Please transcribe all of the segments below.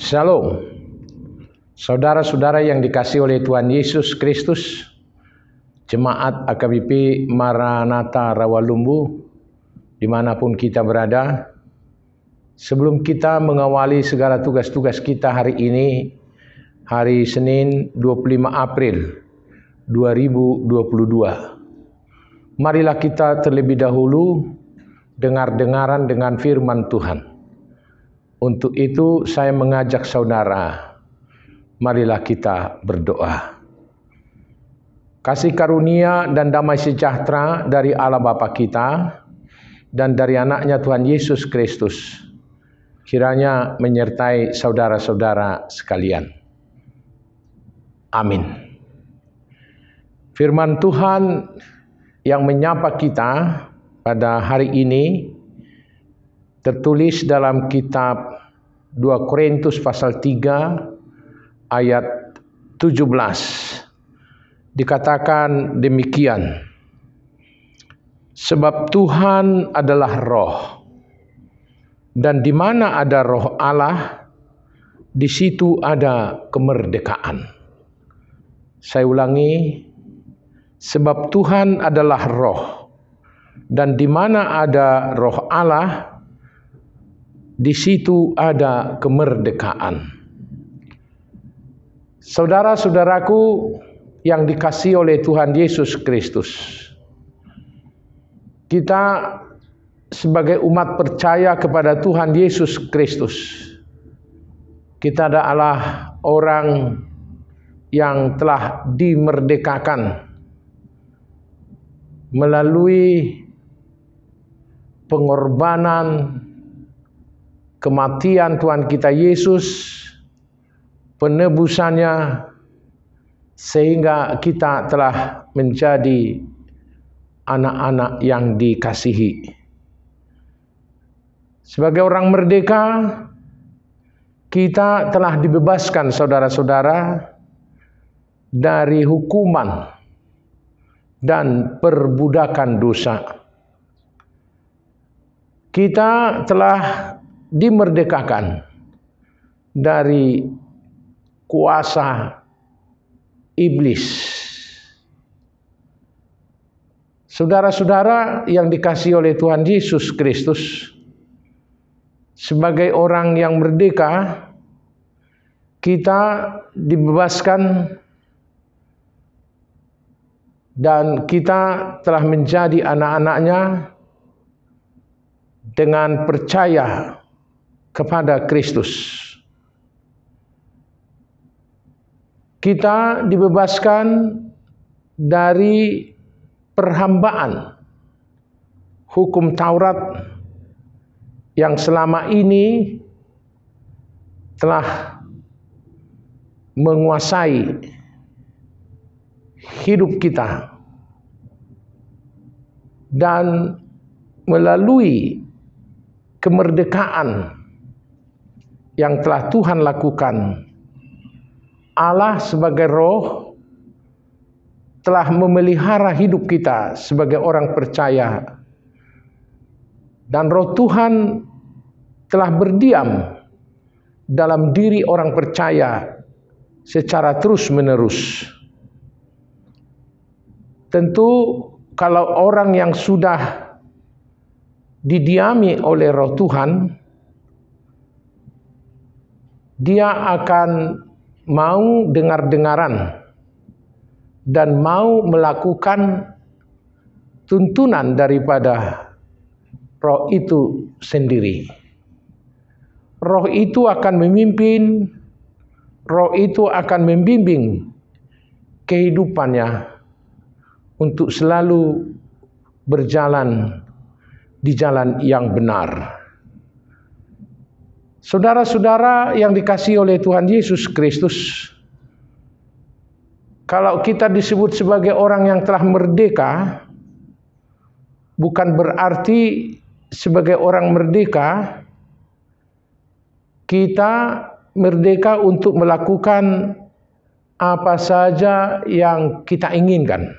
Shalom, saudara-saudara yang dikasihi oleh Tuhan Yesus Kristus, Jemaat AKBP Maranatha Rawalumbu, dimanapun kita berada. Sebelum kita mengawali segala tugas-tugas kita hari ini, hari Senin 25 April 2022, marilah kita terlebih dahulu dengar-dengaran dengan firman Tuhan. Untuk itu saya mengajak saudara, marilah kita berdoa. Kasih karunia dan damai sejahtera dari Allah Bapa kita dan dari anaknya Tuhan Yesus Kristus kiranya menyertai saudara-saudara sekalian. Amin. Firman Tuhan yang menyapa kita pada hari ini tertulis dalam kitab 2 Korintus pasal 3 ayat 17. Dikatakan demikian, sebab Tuhan adalah roh, dan di mana ada roh Allah, di situ ada kemerdekaan. Saya ulangi, sebab Tuhan adalah roh, dan di mana ada roh Allah, di situ ada kemerdekaan. Saudara-saudaraku yang dikasihi oleh Tuhan Yesus Kristus, kita sebagai umat percaya kepada Tuhan Yesus Kristus, kita adalah orang yang telah dimerdekakan melalui pengorbanan kematian Tuhan kita Yesus, penebusannya, sehingga kita telah menjadi anak-anak yang dikasihi. Sebagai orang merdeka, kita telah dibebaskan saudara-saudara dari hukuman dan perbudakan dosa. Kita telah dimerdekakan dari kuasa iblis. Saudara-saudara yang dikasihi oleh Tuhan Yesus Kristus, sebagai orang yang merdeka, kita dibebaskan dan kita telah menjadi anak-anaknya dengan percaya kepada Kristus. Kita dibebaskan dari perhambaan hukum Taurat yang selama ini telah menguasai hidup kita, dan melalui kemerdekaan yang telah Tuhan lakukan, Allah sebagai roh telah memelihara hidup kita sebagai orang percaya, dan roh Tuhan telah berdiam dalam diri orang percaya secara terus-menerus. Tentu kalau orang yang sudah didiami oleh roh Tuhan, dia akan mau dengar-dengaran dan mau melakukan tuntunan daripada roh itu sendiri. Roh itu akan memimpin, roh itu akan membimbing kehidupannya untuk selalu berjalan di jalan yang benar. Saudara-saudara yang dikasihi oleh Tuhan Yesus Kristus, kalau kita disebut sebagai orang yang telah merdeka, bukan berarti sebagai orang merdeka kita merdeka untuk melakukan apa saja yang kita inginkan,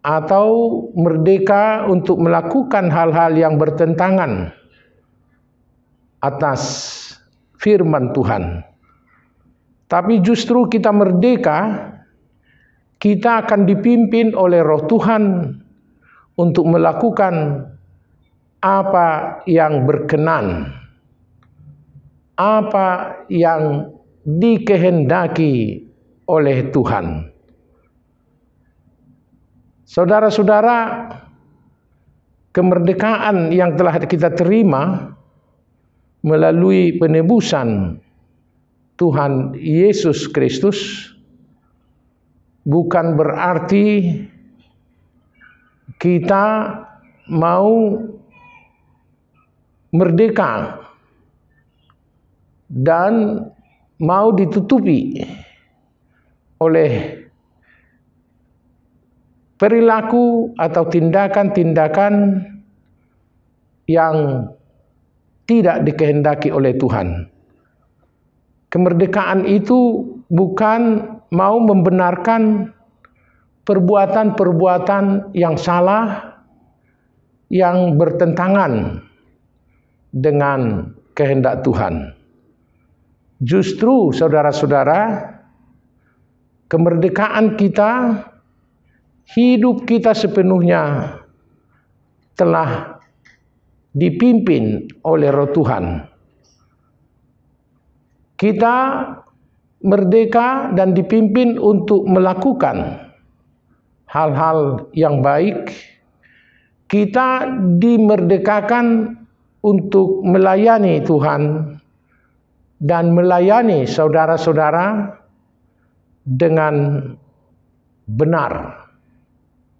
atau merdeka untuk melakukan hal-hal yang bertentangan atas firman Tuhan. Tapi justru kita merdeka, kita akan dipimpin oleh Roh Tuhan untuk melakukan apa yang berkenan, apa yang dikehendaki oleh Tuhan. Saudara-saudara, kemerdekaan yang telah kita terima melalui penebusan Tuhan Yesus Kristus bukan berarti kita mau merdeka dan mau ditutupi oleh perilaku atau tindakan-tindakan yang tidak dikehendaki oleh Tuhan. Kemerdekaan itu bukan mau membenarkan perbuatan-perbuatan yang salah, yang bertentangan dengan kehendak Tuhan. Justru saudara-saudara, kemerdekaan kita, hidup kita sepenuhnya telah dipimpin oleh Roh Tuhan. Kita merdeka dan dipimpin untuk melakukan hal-hal yang baik. Kita dimerdekakan untuk melayani Tuhan dan melayani saudara-saudara dengan benar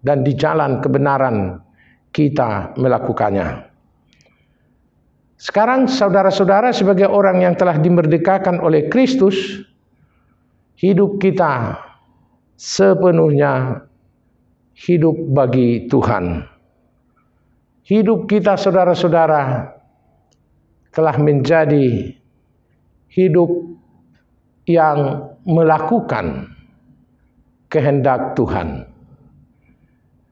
dan di jalan kebenaran kita melakukannya. Sekarang saudara-saudara, sebagai orang yang telah dimerdekakan oleh Kristus, hidup kita sepenuhnya hidup bagi Tuhan. Hidup kita, saudara-saudara, telah menjadi hidup yang melakukan kehendak Tuhan.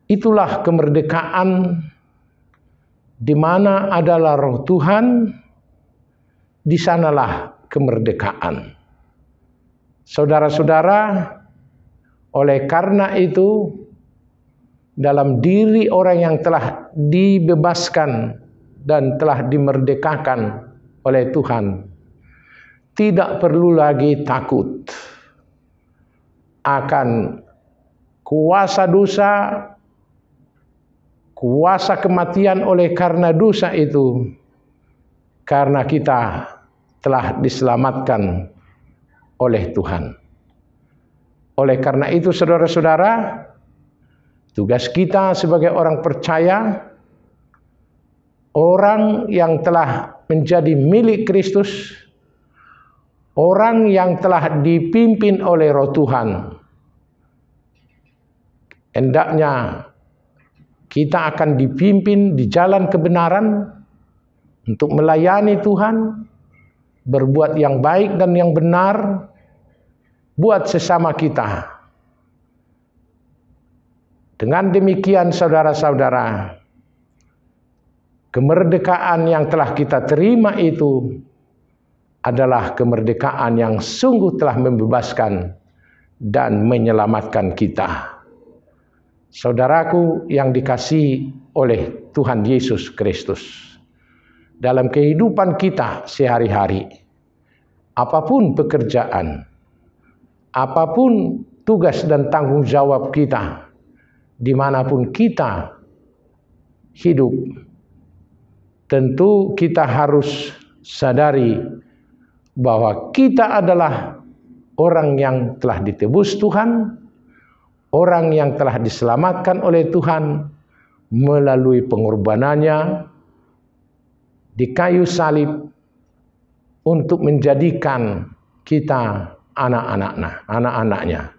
Itulah kemerdekaan, di mana adalah Roh Tuhan, di sanalah kemerdekaan. Saudara-saudara, oleh karena itu, dalam diri orang yang telah dibebaskan dan telah dimerdekakan oleh Tuhan, tidak perlu lagi takut akan kuasa dosa, kuasa kematian oleh karena dosa itu, karena kita telah diselamatkan oleh Tuhan. Oleh karena itu, saudara-saudara, tugas kita sebagai orang percaya, orang yang telah menjadi milik Kristus, orang yang telah dipimpin oleh Roh Tuhan, hendaknya kita akan dipimpin di jalan kebenaran untuk melayani Tuhan, berbuat yang baik dan yang benar buat sesama kita. Dengan demikian, saudara-saudara, kemerdekaan yang telah kita terima itu adalah kemerdekaan yang sungguh telah membebaskan dan menyelamatkan kita. Saudaraku yang dikasihi oleh Tuhan Yesus Kristus, dalam kehidupan kita sehari-hari, apapun pekerjaan, apapun tugas dan tanggung jawab kita, dimanapun kita hidup, tentu kita harus sadari bahwa kita adalah orang yang telah ditebus Tuhan, orang yang telah diselamatkan oleh Tuhan melalui pengorbanannya di kayu salib untuk menjadikan kita anak-anaknya.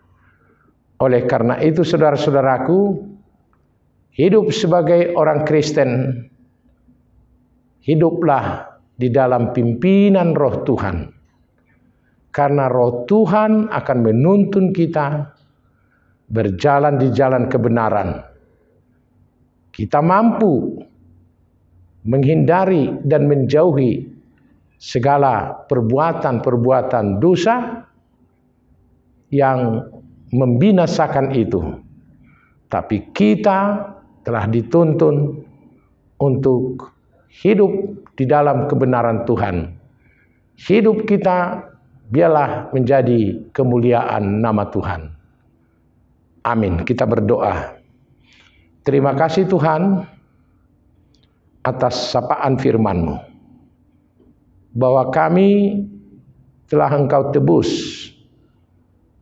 Oleh karena itu, saudara-saudaraku, hidup sebagai orang Kristen, hiduplah di dalam pimpinan Roh Tuhan. Karena Roh Tuhan akan menuntun kita berjalan di jalan kebenaran. Kita mampu menghindari dan menjauhi segala perbuatan-perbuatan dosa yang membinasakan itu. Tapi kita telah dituntun untuk hidup di dalam kebenaran Tuhan. Hidup kita biarlah menjadi kemuliaan nama Tuhan. Amin. Kita berdoa. Terima kasih Tuhan atas sapaan firman-Mu, bahwa kami telah Engkau tebus,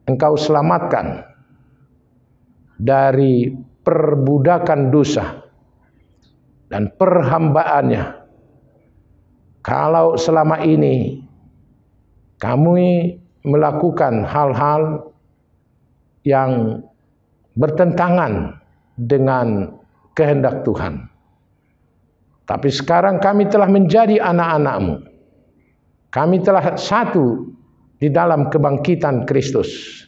Engkau selamatkan dari perbudakan dosa dan perhambaannya. Kalau selama ini kami melakukan hal-hal yang bertentangan dengan kehendak Tuhan, tapi sekarang kami telah menjadi anak-anak-Mu. Kami telah satu di dalam kebangkitan Kristus.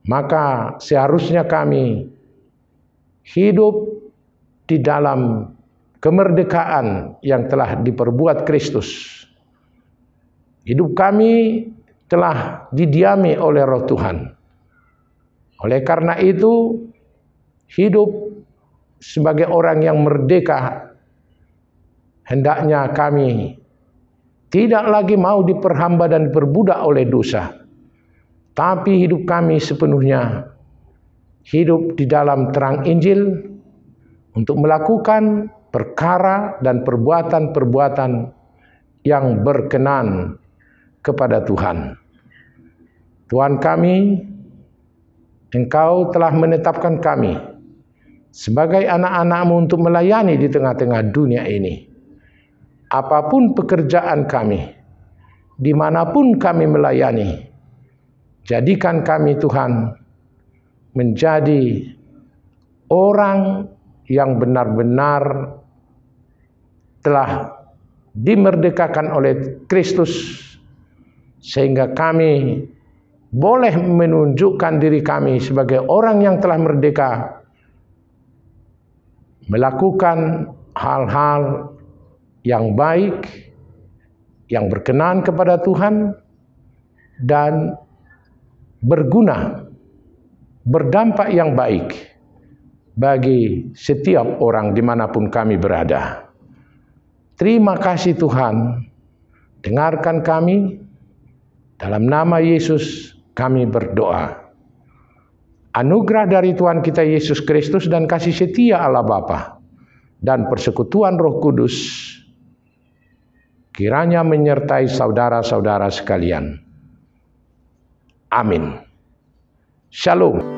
Maka seharusnya kami hidup di dalam kemerdekaan yang telah diperbuat Kristus. Hidup kami telah didiami oleh Roh Tuhan. Oleh karena itu, hidup sebagai orang yang merdeka, hendaknya kami tidak lagi mau diperhamba dan diperbudak oleh dosa, tapi hidup kami sepenuhnya hidup di dalam terang Injil untuk melakukan perkara dan perbuatan-perbuatan yang berkenan kepada Tuhan. Tuhan kami, Engkau telah menetapkan kami sebagai anak-anak-Mu untuk melayani di tengah-tengah dunia ini. Apapun pekerjaan kami, dimanapun kami melayani, jadikan kami Tuhan menjadi orang yang benar-benar telah dimerdekakan oleh Kristus, sehingga kami boleh menunjukkan diri kami sebagai orang yang telah merdeka, melakukan hal-hal yang baik, yang berkenan kepada Tuhan, dan berguna, berdampak yang baik bagi setiap orang dimanapun kami berada. Terima kasih Tuhan, dengarkan kami. Dalam nama Yesus kami berdoa. Anugerah dari Tuhan kita Yesus Kristus dan kasih setia Allah Bapa dan persekutuan Roh Kudus kiranya menyertai saudara-saudara sekalian. Amin. Shalom.